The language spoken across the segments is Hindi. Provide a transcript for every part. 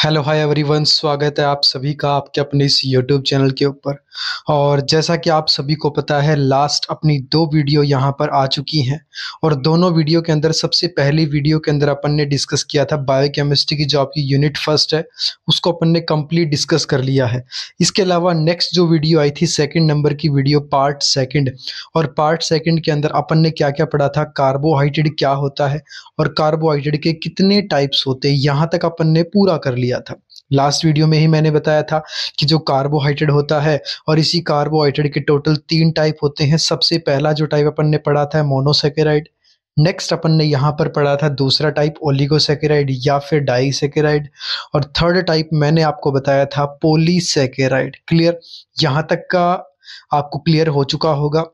हेलो हाय एवरीवन, स्वागत है आप सभी का आपके अपने इस यूट्यूब चैनल के ऊपर। और जैसा कि आप सभी को पता है, लास्ट अपनी दो वीडियो यहाँ पर आ चुकी हैं। और दोनों वीडियो के अंदर सबसे पहली वीडियो के अंदर अपन ने डिस्कस किया था बायोकेमिस्ट्री की जो आपकी यूनिट फर्स्ट है, उसको अपन ने कंप्लीट डिस्कस कर लिया है। इसके अलावा नेक्स्ट जो वीडियो आई थी सेकेंड नंबर की वीडियो पार्ट सेकेंड, और पार्ट सेकेंड के अंदर अपन ने क्या क्या पढ़ा था, कार्बोहाइड्रेट क्या होता है और कार्बोहाइड्रेट के कितने टाइप्स होते हैं, यहाँ तक अपन ने पूरा कर लिया था। लास्ट वीडियो में ही मैंने बताया था कि जो कार्बोहाइड्रेट होता है, और इसी कार्बोहाइड्रेट के टोटल 3 टाइप होते हैं। सबसे पहला जो टाइप अपन ने पढ़ा था मोनोसेकेराइड। नेक्स्ट अपन ने यहाँ पर पढ़ा था दूसरा टाइप ओलिगोसेकेराइड या फिर डाइसेकेराइड। और थर्ड टाइप मैंने आपको बताया था पॉलीसेकेराइड। क्लियर? यहाँ तक का आपको क्लियर हो चुका होगा।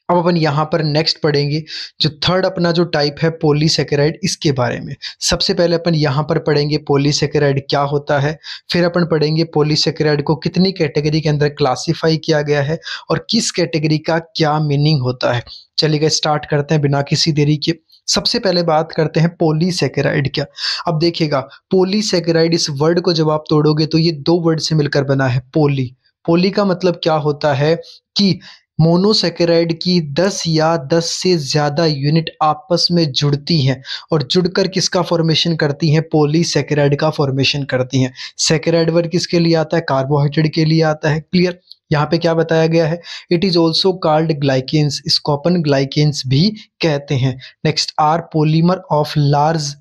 अब अपन यहाँ पर नेक्स्ट पढ़ेंगे जो थर्ड अपना जो टाइप है पॉलीसेकेराइड, इसके बारे में। सबसे पहले अपन यहाँ पर पढ़ेंगे पॉलीसेकेराइड क्या होता है, फिर अपन पढ़ेंगे पॉलीसेकेराइड को कितनी कैटेगरी के अंदर क्लासिफाई किया गया है और किस कैटेगरी का क्या मीनिंग होता है। चलिए स्टार्ट करते हैं बिना किसी देरी के। सबसे पहले बात करते हैं पॉलीसेकेराइड क्या। अब देखिएगा, पॉलीसेकेराइड इस वर्ड को जब आप तोड़ोगे तो ये 2 वर्ड से मिलकर बना है, पोली। पोली का मतलब क्या होता है कि मोनोसेकेराइड की 10 या 10 से ज़्यादा यूनिट आपस में जुड़ती हैं और जुड़कर किसका फॉर्मेशन करती हैं, पॉलीसेकेराइड का फॉर्मेशन करती हैं। सेकेराइड वर्ड किसके लिए आता है, कार्बोहाइड्रेट के लिए आता है। क्लियर? यहाँ पे क्या बताया गया है, it is also called glycans, इसको अपन ग्लाइकेन्स भी कहते हैं। Next, are polymer of large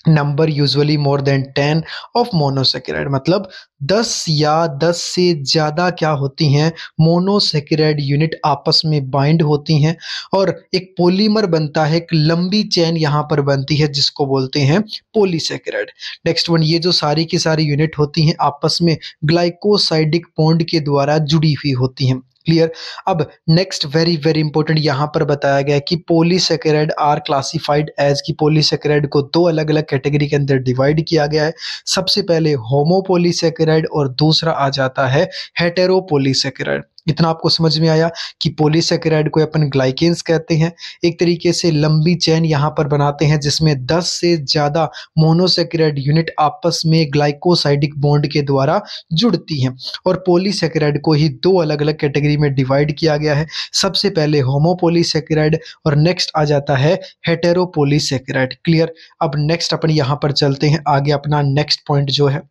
number usually more than 10 of monosaccharide, मतलब 10 या 10 से ज़्यादा क्या होती हैं, मोनोसेकेराइड यूनिट आपस में बाइंड होती हैं और एक पॉलीमर बनता है, एक लंबी चेन यहाँ पर बनती है जिसको बोलते हैं पॉलीसेकेराइड। नेक्स्ट वन, ये जो सारी की सारी यूनिट होती हैं आपस में ग्लाइकोसाइडिक बॉन्ड के द्वारा जुड़ी हुई होती हैं। क्लियर? अब नेक्स्ट वेरी वेरी इंपॉर्टेंट यहाँ पर बताया गया है कि पॉलीसेकेराइड आर क्लासिफाइड एज, की पॉलीसेकेराइड को 2 अलग अलग कैटेगरी के अंदर डिवाइड किया गया है। सबसे पहले होमोपॉलीसेकेराइड और दूसरा आ जाता है हेटेरोपॉलीसेकेराइड। इतना आपको समझ में आया कि पॉलीसेकेराइड को अपन ग्लाइकेन्स कहते हैं, एक तरीके से लंबी चेन यहाँ पर बनाते हैं जिसमें 10 से ज़्यादा मोनोसेकेराइड यूनिट आपस में ग्लाइकोसाइडिक बॉन्ड के द्वारा जुड़ती हैं। और पॉलीसेकेराइड को ही 2 अलग अलग कैटेगरी में डिवाइड किया गया है। सबसे पहले होमोपॉलीसेकेराइड और नेक्स्ट आ जाता है हेटेरोपॉलीसेकेराइड। क्लियर? अब नेक्स्ट अपन यहाँ पर चलते हैं आगे, अपना नेक्स्ट पॉइंट जो है,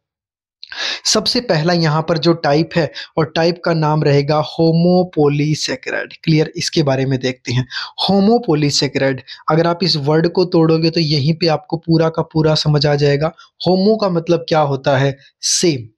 सबसे पहला यहाँ पर जो टाइप है और टाइप का नाम रहेगा होमोपॉलीसेकेराइड। क्लियर? इसके बारे में देखते हैं। होमोपॉलीसेकेराइड, अगर आप इस वर्ड को तोड़ोगे तो यहीं पे आपको पूरा का पूरा समझ आ जाएगा। होमो का मतलब क्या होता है, सेम।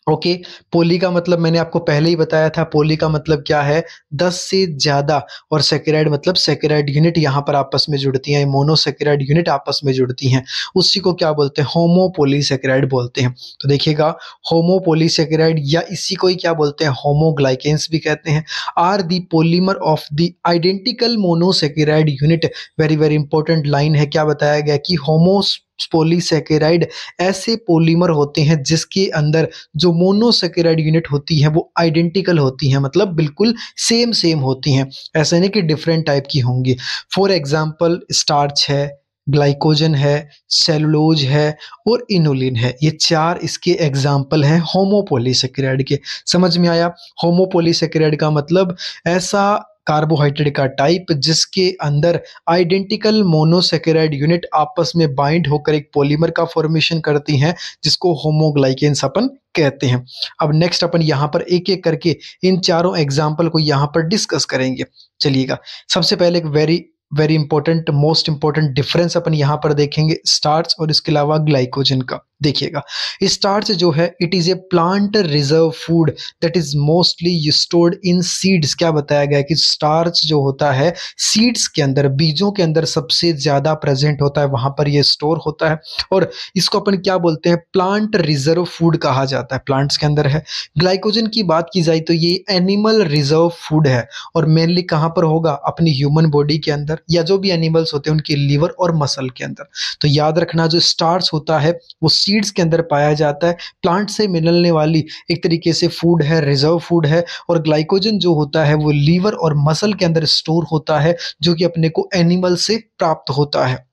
ओके, पोली का मतलब मैंने आपको पहले ही बताया था, पोली का मतलब क्या है, 10 से ज्यादा, और सेकेराइड मतलब सेकेराइड यूनिट यहाँ पर आपस में जुड़ती हैं, मोनोसेकेराइड यूनिट आपस में जुड़ती हैं, उसी को क्या बोलते हैं, होमोपॉलीसेकेराइड बोलते हैं। तो देखिएगा, होमोपॉलीसेकेराइड या इसी को ही क्या बोलते हैं, होमोग्लाइकेन्स भी कहते हैं, are the polymer of the identical monosaccharide unit. Very very important line है, क्या बताया गया कि होमोपॉलीसेकेराइड ऐसे पॉलीमर होते हैं जिसके अंदर जो मोनोसेकेराइड यूनिट होती है वो आइडेंटिकल होती हैं, मतलब बिल्कुल सेम सेम होती हैं, ऐसे नहीं कि डिफरेंट टाइप की होंगी। फॉर एग्जांपल, स्टार्च है, ग्लाइकोजन है, सेलुलोज है और इनुलिन है, ये 4 इसके एग्जाम्पल हैं होमोपॉलीसेकेराइड के। समझ में आया? होमोपॉलीसेकेराइड का मतलब ऐसा कार्बोहाइड्रेट का टाइप जिसके अंदर आइडेंटिकल मोनोसेकेराइड यूनिट आपस में बाइंड होकर एक पॉलीमर का फॉर्मेशन करती हैं, जिसको होमोग्लाइकेन्स अपन कहते हैं। अब नेक्स्ट अपन यहाँ पर एक एक करके इन चारों एग्जाम्पल को यहाँ पर डिस्कस करेंगे। चलिएगा, सबसे पहले एक very very important most important difference अपन यहाँ पर देखेंगे स्टार्च और इसके अलावा ग्लाइकोजन का। देखिएगा, स्टार्च जो है it is A plant reserve food that is mostly stored in seeds. क्या बताया गया कि स्टार्च जो होता है सीड्स के अंदर, बीजों के अंदर सबसे ज्यादा प्रेजेंट होता है, वहां पर ये स्टोर होता है और इसको अपन क्या बोलते हैं, प्लांट रिजर्व फूड कहा जाता है, प्लांट्स के अंदर है। ग्लाइकोजन की बात की जाए तो ये एनिमल रिजर्व फूड है और मेनली कहाँ पर होगा, अपनी ह्यूमन बॉडी के अंदर या जो भी एनिमल्स होते हैं उनके लीवर और मसल के अंदर। तो याद रखना, जो स्टार्च होता है वो सीड्स के अंदर पाया जाता है, प्लांट से मिलने वाली एक तरीके से फूड है, रिजर्व फूड है। और ग्लाइकोजन जो होता है वो लीवर और मसल के अंदर स्टोर होता है, जो कि अपने को एनिमल से प्राप्त होता है।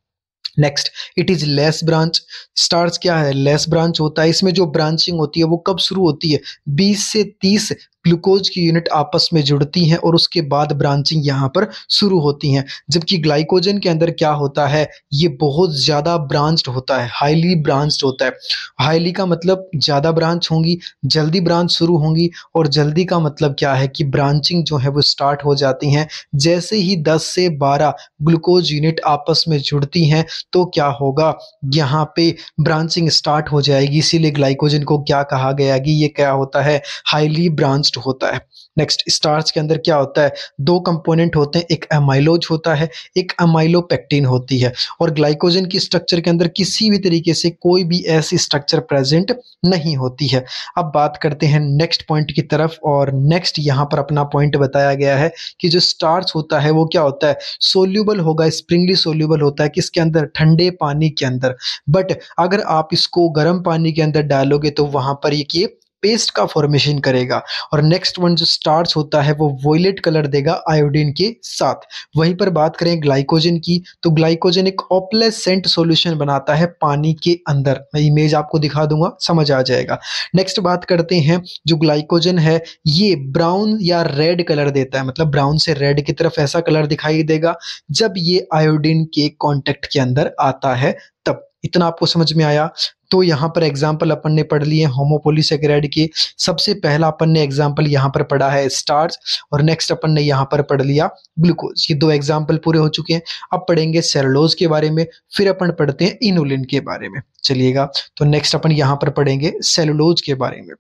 Next, it is less branch. Starch क्या है? लेस ब्रांच होता है। इसमें जो ब्रांचिंग होती है वो कब शुरू होती है? 20 से 30 ग्लूकोज की यूनिट आपस में जुड़ती हैं और उसके बाद ब्रांचिंग यहाँ पर शुरू होती हैं। जबकि ग्लाइकोजन के अंदर क्या होता है? ये बहुत ज़्यादा ब्रांच्ड होता है, हाईली ब्रांच्ड होता है। हाईली का मतलब ज़्यादा ब्रांच होंगी, जल्दी ब्रांच शुरू होंगी, और जल्दी का मतलब क्या है कि ब्रांचिंग जो है वो स्टार्ट हो जाती हैं जैसे ही 10 से 12 ग्लूकोज यूनिट आपस में जुड़ती हैं। तो क्या होगा? यहाँ पे ब्रांचिंग स्टार्ट हो जाएगी। इसीलिए ग्लाइकोजन को क्या कहा गया कि ये क्या होता है? हाईली ब्रांच्ड होता है। नेक्स्ट, स्टार्च के अंदर क्या होता है? दो कंपोनेंट होते हैं, एक एमाइलोज होता है, एक अमाइलोपेक्टिन होती है। और ग्लाइकोजन की स्ट्रक्चर के अंदर किसी भी तरीके से कोई भी ऐसी स्ट्रक्चर प्रेजेंट नहीं होती है। अब बात करते हैं नेक्स्ट पॉइंट की तरफ, और नेक्स्ट यहाँ पर अपना पॉइंट बताया गया है कि जो स्टार्च होता है वो क्या होता है? सोल्यूबल होगा, स्प्रिंगली सोल्यूबल होता है। किसके अंदर? ठंडे पानी के अंदर। बट अगर आप इसको गर्म पानी के अंदर डालोगे तो वहां पर ये पेस्ट का फॉर्मेशन करेगा। और नेक्स्ट वन जो स्टार्च होता है वो वॉयलेट कलर देगा आयोडीन के साथ। वहीं पर बात करें ग्लाइकोजन की, तो ग्लाइकोजन एक ऑप्लेसेंट सॉल्यूशन बनाता है पानी के अंदर। मैं इमेज आपको दिखा दूंगा, समझ आ जाएगा। नेक्स्ट बात करते हैं, जो ग्लाइकोजन है ये ब्राउन या रेड कलर देता है, मतलब ब्राउन से रेड की तरफ ऐसा कलर दिखाई देगा जब ये आयोडीन के कांटेक्ट के अंदर आता है तब। इतना आपको समझ में आया? तो यहाँ पर एग्जाम्पल अपन ने पढ़ लिए होमोपोलीसेकेराइड के। सबसे पहला अपन ने एग्जाम्पल यहाँ पर पढ़ा है स्टार्च, और नेक्स्ट अपन ने यहाँ पर पढ़ लिया ग्लूकोज। ये दो एग्जाम्पल पूरे हो चुके हैं। अब पढ़ेंगे सेलुलोज के बारे में, फिर अपन पढ़ते हैं इनुलिन के बारे में। चलिएगा, तो नेक्स्ट अपन यहाँ पर पढ़ेंगे सेलुलोज के बारे में।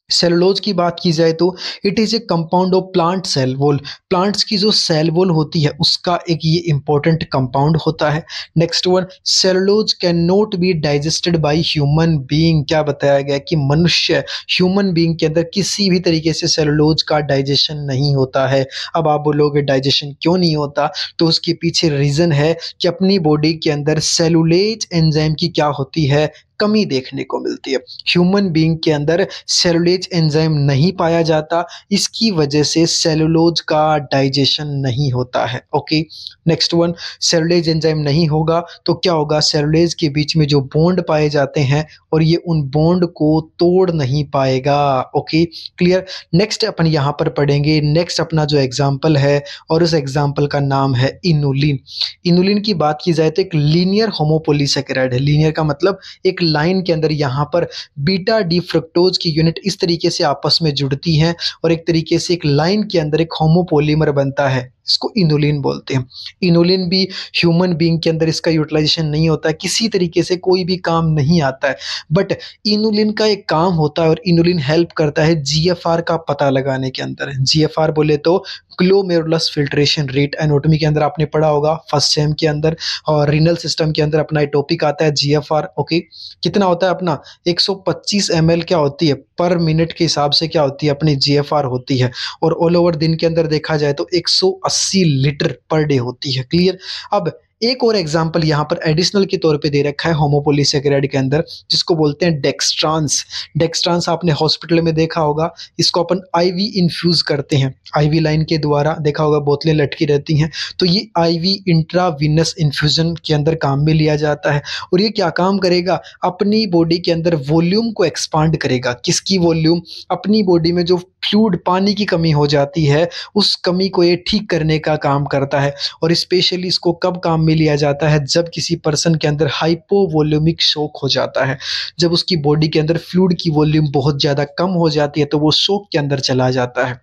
सेलुलोज की बात की जाए तो it is a compound of plant cell wall. Plants की जो सेल वॉल होती है उसका एक ये इंपॉर्टेंट कंपाउंड होता है। Next one, cellulose can not be digested by human being. क्या बताया गया कि मनुष्य, ह्यूमन बीइंग के अंदर किसी भी तरीके से सेलुलोज का डाइजेशन नहीं होता है। अब आप बोलोगे डाइजेशन क्यों नहीं होता? तो उसके पीछे रीजन है कि अपनी बॉडी के अंदर सेलुलेज एंजाइम की क्या होती है? कमी देखने को मिलती है। ह्यूमन बीइंग के अंदर सेलुलेज एंजाइम नहीं पाया जाता, इसकी वजह से सेलुलोज का डाइजेशन नहीं होता है। Okay, next one, cellulase enzyme नहीं होगा तो क्या होगा? सेलुलेज के बीच में जो बॉन्ड पाए जाते हैं और ये उन बॉन्ड को तोड़ नहीं पाएगा। Okay, clear? नेक्स्ट अपन यहाँ पर पढ़ेंगे, नेक्स्ट अपना जो एग्जाम्पल है, और उस एग्जाम्पल का नाम है इनुलिन। इनुलिन की बात की जाए तो एक लीनियर होमोपोलीसेकेराइड है। लीनियर का मतलब एक लाइन के अंदर यहाँ पर बीटा डी फ्रक्टोज की यूनिट इस तरीके से आपस में जुड़ती हैं और एक तरीके से एक लाइन के अंदर एक होमोपोलीमर बनता है, इसको इनुलिन बोलते हैं। इनुलिन भी ह्यूमन बीइंग के अंदर इसका यूटिलाइजेशन नहीं होता है, किसी तरीके से कोई भी काम नहीं आता है। बट इनुलिन का एक काम होता है और इनुलिन हेल्प करता है जीएफआर का पता लगाने के अंदर। जीएफआर बोले तो ग्लोमेरुलस फिल्ट्रेशन रेट। एनाटॉमी के अंदर आपने पढ़ा होगा फर्स्ट सेम के अंदर, और रीनल सिस्टम के अंदर अपना टॉपिक आता है जीएफआर। ओके, कितना होता है अपना? 125 ml क्या होती है पर मिनट के हिसाब से क्या होती है अपनी जीएफआर होती है। और ऑल ओवर दिन के अंदर देखा जाए तो 180 लीटर पर डे होती है। क्लियर? अब एक और एग्जांपल यहाँ पर एडिशनल के तौर पे दे रखा है होमोपोलीसेकेराइड के अंदर, जिसको बोलते हैं डेक्सट्रांस। डेक्सट्रांस आपने हॉस्पिटल में देखा होगा, इसको अपन आईवी इन्फ्यूज करते हैं, आईवी लाइन के द्वारा देखा होगा, बोतलें लटकी रहती हैं। तो ये आईवी इंट्रावीनस इन्फ्यूजन के अंदर काम में लिया जाता है। और ये क्या काम करेगा? अपनी बॉडी के अंदर वॉल्यूम को एक्सपांड करेगा। किसकी वॉल्यूम? अपनी बॉडी में जो फ्लूइड, पानी की कमी हो जाती है, उस कमी को ये ठीक करने का काम करता है। और स्पेशली इसको कब काम में लिया जाता है? जब किसी पर्सन के अंदर हाइपोवॉल्यूमिक शॉक हो जाता है, जब उसकी बॉडी के अंदर फ्लूइड की वॉल्यूम बहुत ज़्यादा कम हो जाती है तो वो शॉक के अंदर चला जाता है।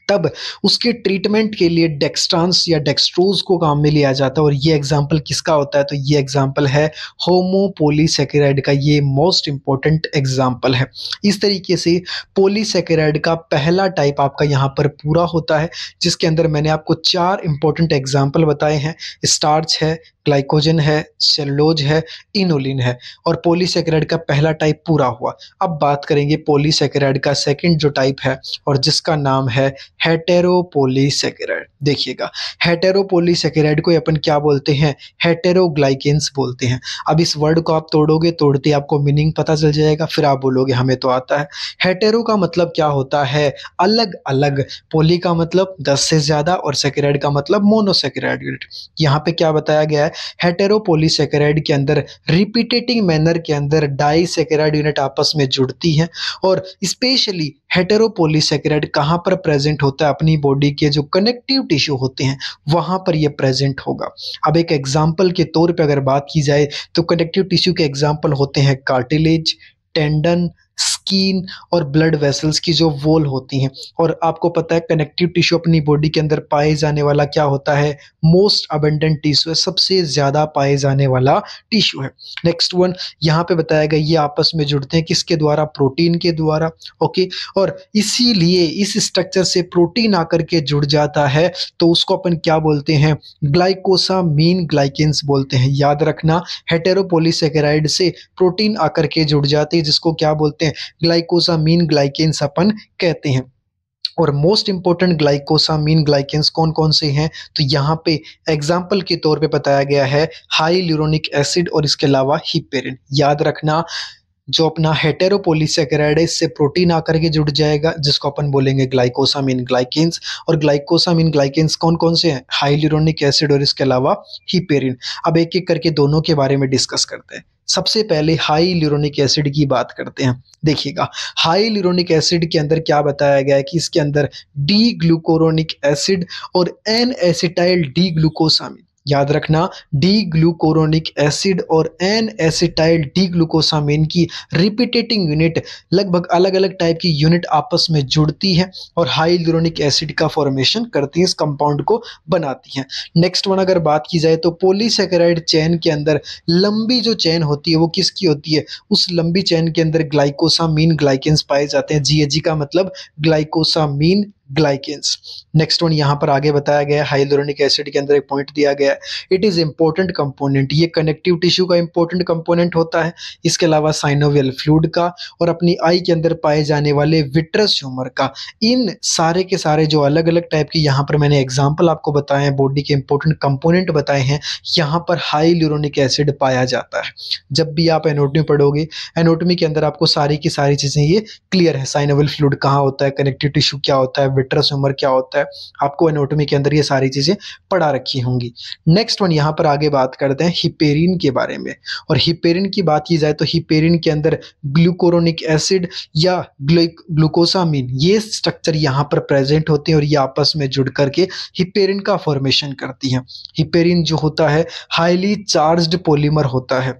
तब उसके ट्रीटमेंट के लिए डेक्सट्रांस या डेक्सट्रोज को काम में लिया जाता है। और ये एग्जाम्पल किसका होता है? तो ये एग्जाम्पल है होमोपोलीसेकेराइड का। ये मोस्ट इंपॉर्टेंट एग्जाम्पल है। इस तरीके से पोलीसेकेराइड का पहला टाइप आपका यहाँ पर पूरा होता है, जिसके अंदर मैंने आपको 4 इंपॉर्टेंट एग्जाम्पल बताए हैं। स्टार्च है, ग्लाइकोजन है, सेलुलोज है, इनुलिन है, और पॉलीसेकेराइड का पहला टाइप पूरा हुआ। अब बात करेंगे पॉलीसेकेराइड का सेकंड जो टाइप है, और जिसका नाम है हेटेरोपोलीसेकेराइड। देखिएगा, हेटेरोपोलीसेकेराइड को अपन क्या बोलते हैं? हेटेरोग्लाइकेन्स बोलते हैं। अब इस वर्ड को आप तोड़ोगे, तोड़ते आपको मीनिंग पता चल जाएगा, फिर आप बोलोगे हमें तो आता है। हेटेरो का मतलब क्या होता है? अलग अलग। पोली का मतलब 10 से ज्यादा, और सेकेराइड का मतलब मोनोसेकेराइड। यहाँ पे क्या बताया गया है हेटेरोपॉलीसेकेराइड के अंदर रिपीटेटिंग मैनर के अंदर डाइसेकेराइड यूनिट आपस में जुड़ती हैं और स्पेशली हेटेरोपॉलीसेकेराइड कहाँ पर प्रेजेंट होता है, अपनी बॉडी के जो कनेक्टिव टिश्यू होते हैं वहां पर ये प्रेजेंट होगा। अब एक एग्जाम्पल के तौर पे अगर बात की जाए तो कनेक्टिव टिश्यू के एग्जाम्पल होते हैं कार्टिलेज, टेंडन, स्किन और ब्लड वेसल्स की जो वॉल होती हैं। और आपको पता है कनेक्टिव टिश्यू अपनी बॉडी के अंदर पाए जाने वाला क्या होता है, मोस्ट अबंडेंट टिश्यू है, सबसे ज्यादा पाए जाने वाला टिश्यू है। नेक्स्ट वन यहाँ पे बताया गया, ये आपस में जुड़ते हैं किसके द्वारा, प्रोटीन के द्वारा। ओके, और इसीलिए इस स्ट्रक्चर से प्रोटीन आकर के जुड़ जाता है तो उसको अपन क्या बोलते हैं, ग्लाइकोसामीन ग्लाइकेन्स बोलते हैं। याद रखना, हेटेरोपॉलीसेकेराइड से प्रोटीन आकर के जुड़ जाते हैं जिसको क्या बोलते हैं, ग्लाइकोसामीन ग्लाइकेन्स अपन कहते हैं। और मोस्ट इंपोर्टेंट ग्लाइकोसामीन ग्लाइकेन्स कौन कौन से हैं, तो यहाँ पे एग्जाम्पल के तौर पे बताया गया है हाइल्यूरोनिक एसिड और इसके अलावा हिपेरिन। याद रखना, जो अपना हेटेरोपॉलीसेकेराइड है इससे प्रोटीन आकर के जुड़ जाएगा जिसको अपन बोलेंगे ग्लाइकोसामीन ग्लाइकेन्स। और ग्लाइकोसामीन ग्लाइकेन्स कौन कौन से हैं, हाइल्यूरोनिक एसिड और इसके अलावा हिपेरिन। अब एक एक करके दोनों के बारे में डिस्कस करते हैं। सबसे पहले हाइल्यूरोनिक एसिड की बात करते हैं। देखिएगा, हाइल्यूरोनिक एसिड के अंदर क्या बताया गया है कि इसके अंदर डी ग्लूकोरोनिक एसिड और एन एसिटाइल डी ग्लूकोसामीन, याद रखना, डी ग्लूकोरोनिक एसिड और एन एसिटाइल डी ग्लूकोसामीन की रिपीटेटिंग यूनिट लगभग अलग अलग टाइप की यूनिट आपस में जुड़ती है और हाइल्यूरोनिक एसिड का फॉर्मेशन करती है, इस कंपाउंड को बनाती है। नेक्स्ट वन अगर बात की जाए तो पॉलीसेकेराइड चेन के अंदर लंबी जो चेन होती है वो किसकी होती है, उस लंबी चेन के अंदर ग्लाइकोसामीन ग्लाइकेन्स पाए जाते हैं। जीएजी का मतलब ग्लाइकोसामीन ग्लाइकेन्स। नेक्स्ट वन यहाँ पर आगे बताया गया है, हाइल्यूरोनिक एसिड के अंदर एक पॉइंट दिया गया है, इट इज इंपॉर्टेंट कंपोनेंट, ये कनेक्टिव टिश्यू का इंपॉर्टेंट कंपोनेंट होता है। इसके अलावा साइनोवियल फ्लूइड का और अपनी आई के अंदर पाए जाने वाले विट्रस ह्यूमर का, इन सारे के सारे जो अलग अलग टाइप की यहाँ पर मैंने एग्जाम्पल आपको बताए हैं, बॉडी के इंपॉर्टेंट कंपोनेंट बताए हैं, यहाँ पर हाइल्यूरोनिक एसिड पाया जाता है। जब भी आप एनाटॉमी पढ़ोगे, एनाटॉमी के अंदर आपको सारी की सारी चीजें ये क्लियर है, साइनोवियल फ्लूइड कहाँ होता है, कनेक्टिव टिश्यू क्या होता है, विट्रस ह्यूमर क्या होता है, आपको एनाटॉमी के अंदर ये सारी चीजें पढ़ा रखी होंगी। नेक्स्ट वन यहाँ पर आगे बात करते हैं हिपेरिन के बारे में। और हिपेरिन की बात की जाए तो हिपेरिन के अंदर ग्लूकोरोनिक एसिड या ग्लूकोसामीन, ये स्ट्रक्चर यहाँ पर प्रेजेंट होते हैं और ये आपस में जुड़ करके हिपेरिन का फॉर्मेशन करती हैं। हिपेरिन जो होता है हाईली चार्ज्ड पॉलीमर होता है,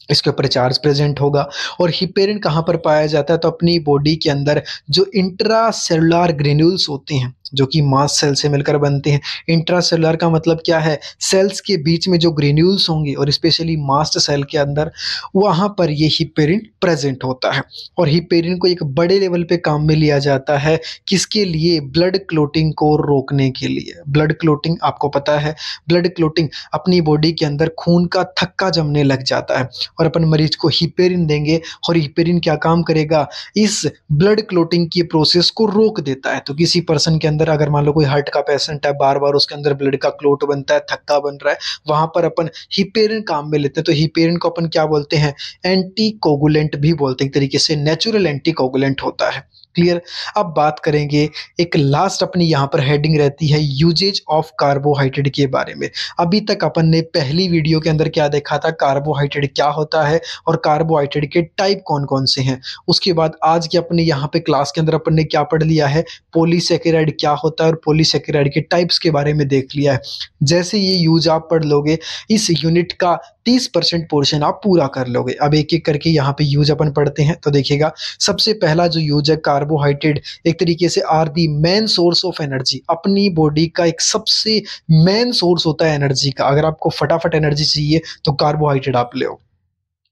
इसके ऊपर चार्ज प्रेजेंट होगा। और हिपेरिन कहाँ पर पाया जाता है, तो अपनी बॉडी के अंदर जो इंट्रा सेलुलर ग्रेन्यूल्स होते हैं जो कि मास्ट सेल से मिलकर बनते हैं। इंट्रा सेलुलर का मतलब क्या है, सेल्स के बीच में जो ग्रेन्यूल्स होंगे और स्पेशली मास्ट सेल के अंदर, वहां पर ये हिपेरिन प्रेजेंट होता है। और हिपेरिन को एक बड़े लेवल पे काम में लिया जाता है, किसके लिए, ब्लड क्लोटिंग को रोकने के लिए। ब्लड क्लोटिंग आपको पता है, ब्लड क्लोटिंग अपनी बॉडी के अंदर खून का थक्का जमने लग जाता है और अपन मरीज को हिपेरिन देंगे और हिपेरिन क्या काम करेगा, इस ब्लड क्लोटिंग की प्रोसेस को रोक देता है। तो किसी पर्सन के अंदर अगर मान लो कोई हार्ट का पेशेंट है, बार बार उसके अंदर ब्लड का क्लोट बनता है, थक्का बन रहा है, वहां पर अपन हिपेरिन काम में लेते हैं। तो हिपेरिन को अपन क्या बोलते हैं, एंटी कोगुलेंट भी बोलते हैं, एक तरीके से नेचुरल एंटी कोगुलेंट होता है। क्लियर। अब बात करेंगे, एक लास्ट अपनी यहाँ पर हेडिंग रहती है यूजेज ऑफ कार्बोहाइड्रेट के बारे में। अभी तक अपन ने पहली वीडियो के अंदर क्या देखा था, कार्बोहाइड्रेट क्या होता है और कार्बोहाइड्रेट के टाइप कौन कौन से हैं। उसके बाद आज के अपने यहाँ पे क्लास के अंदर अपन ने क्या पढ़ लिया है, पॉलीसेकेराइड क्या होता है और पॉलीसेकेराइड के टाइप्स के बारे में देख लिया है। जैसे ये यूज आप पढ़ लोगे, इस यूनिट का 30% पोर्शन आप पूरा कर लोगे। अब एक एक करके यहाँ पे यूज अपन पढ़ते हैं। तो देखिएगा, सबसे पहला जो यूज है, कार्बोहाइड्रेट एक तरीके से are the main source of energy, अपनी बॉडी का एक सबसे मेन सोर्स होता है एनर्जी का। अगर आपको फटाफट एनर्जी चाहिए तो कार्बोहाइड्रेट आप ले।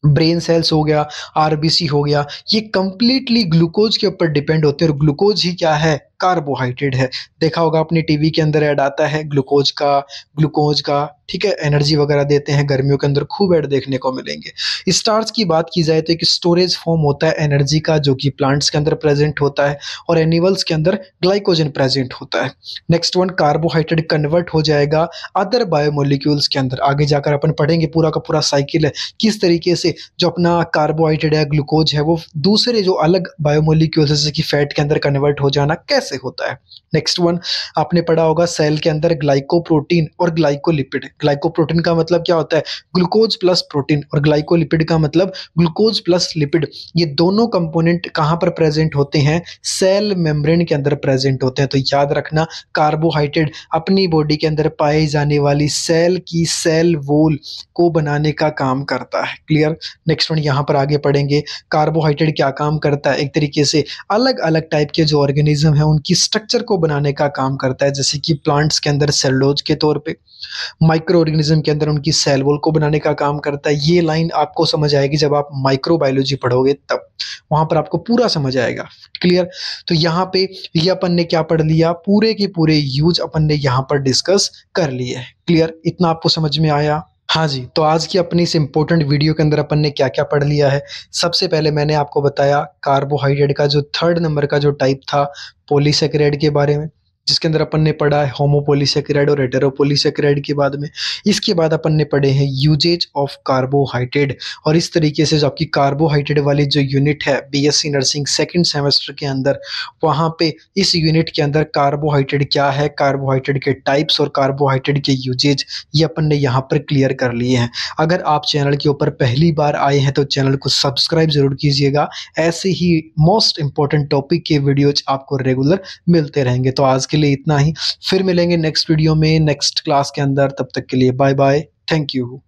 ब्रेन सेल्स हो गया, आरबीसी हो गया, ये कंप्लीटली ग्लूकोज के ऊपर डिपेंड होते हैं और ग्लूकोज ही क्या है, कार्बोहाइड्रेट है। देखा होगा अपनी टीवी के अंदर ऐड आता है ग्लूकोज का, ठीक है, एनर्जी वगैरह देते हैं, गर्मियों के अंदर खूब ऐड देखने को मिलेंगे। स्टार्च की बात की जाए तो एक स्टोरेज फॉर्म होता है एनर्जी का, जो कि प्लांट्स के अंदर प्रेजेंट होता है और एनिमल्स के अंदर ग्लाइकोजन प्रेजेंट होता है। नेक्स्ट वन, कार्बोहाइड्रेट कन्वर्ट हो जाएगा अदर बायोमोलिक्यूल्स के अंदर। आगे जाकर अपन पढ़ेंगे पूरा का पूरा साइकिल है, किस तरीके से जो अपना कार्बोहाइड्रेट है, ग्लूकोज है, वो दूसरे जो अलग बायोमोलिक्यूल्स जैसे कि फैट के अंदर कन्वर्ट हो जाना कैसे कैसे होता है। नेक्स्ट वन, आपने पढ़ा होगा सेल के अंदर ग्लाइकोप्रोटीन और ग्लाइकोलिपिड। ग्लाइकोप्रोटीन का मतलब क्या होता है? ग्लूकोज प्लस प्रोटीन, और ग्लाइकोलिपिड का मतलब ग्लूकोज प्लस लिपिड। ये दोनों कंपोनेंट कहाँ पर प्रेजेंट होते हैं? सेल मेम्ब्रेन के अंदर प्रेजेंट होते हैं। तो याद रखना, कार्बोहाइड्रेट अपनी बॉडी के अंदर पाई जाने वाली सेल की सेल वॉल को बनाने का काम करता है। क्लियर? नेक्स्ट वन यहाँ पर आगे पढ़ेंगे, कार्बोहाइड्रेट क्या काम करता है। एक तरीके से अलग अलग टाइप के जो ऑर्गेनिज्म है उनकी स्ट्रक्चर को बनाने का काम करता है, जैसे कि प्लांट्स के अंदर सेलुलोज के तौर पे, माइक्रो ऑर्गेनिज्म के अंदर उनकी सेल वॉल को बनाने का काम करता है। ये लाइन आपको समझ आएगी जब आप माइक्रोबायोलॉजी पढ़ोगे, तब वहां पर आपको पूरा समझ आएगा। क्लियर? तो यहाँ पे ये अपन ने क्या पढ़ लिया, पूरे के पूरे यूज अपन ने यहाँ पर डिस्कस कर लिए है। क्लियर? इतना आपको समझ में आया? हाँ जी, तो आज की अपनी इस इम्पोर्टेंट वीडियो के अंदर अपन ने क्या क्या पढ़ लिया है। सबसे पहले मैंने आपको बताया कार्बोहाइड्रेट का जो थर्ड नंबर का जो टाइप था, पॉलीसेकेराइड के बारे में, जिसके अंदर अपन ने पढ़ा है होमोपॉलीसेकेराइड और हेटेरोपॉलीसेकेराइड के बाद में। इसके बाद अपन ने पढ़े हैं यूजेज ऑफ कार्बोहाइड्रेट, और इस तरीके से जो आपकी कार्बोहाइड्रेट वाली जो यूनिट है बीएससी नर्सिंग सेकंड सेमेस्टर के अंदर, वहाँ पे इस यूनिट के अंदर कार्बोहाइड्रेट क्या है, कार्बोहाइड्रेट के टाइप्स और कार्बोहाइड्रेट के यूजेज, ये अपन ने यहाँ पर क्लियर कर लिए हैं। अगर आप चैनल के ऊपर पहली बार आए हैं तो चैनल को सब्सक्राइब जरूर कीजिएगा। ऐसे ही मोस्ट इंपॉर्टेंट टॉपिक के वीडियोज आपको रेगुलर मिलते रहेंगे। तो आज के लिए इतना ही, फिर मिलेंगे नेक्स्ट वीडियो में नेक्स्ट क्लास के अंदर। तब तक के लिए बाय बाय, थैंक यू।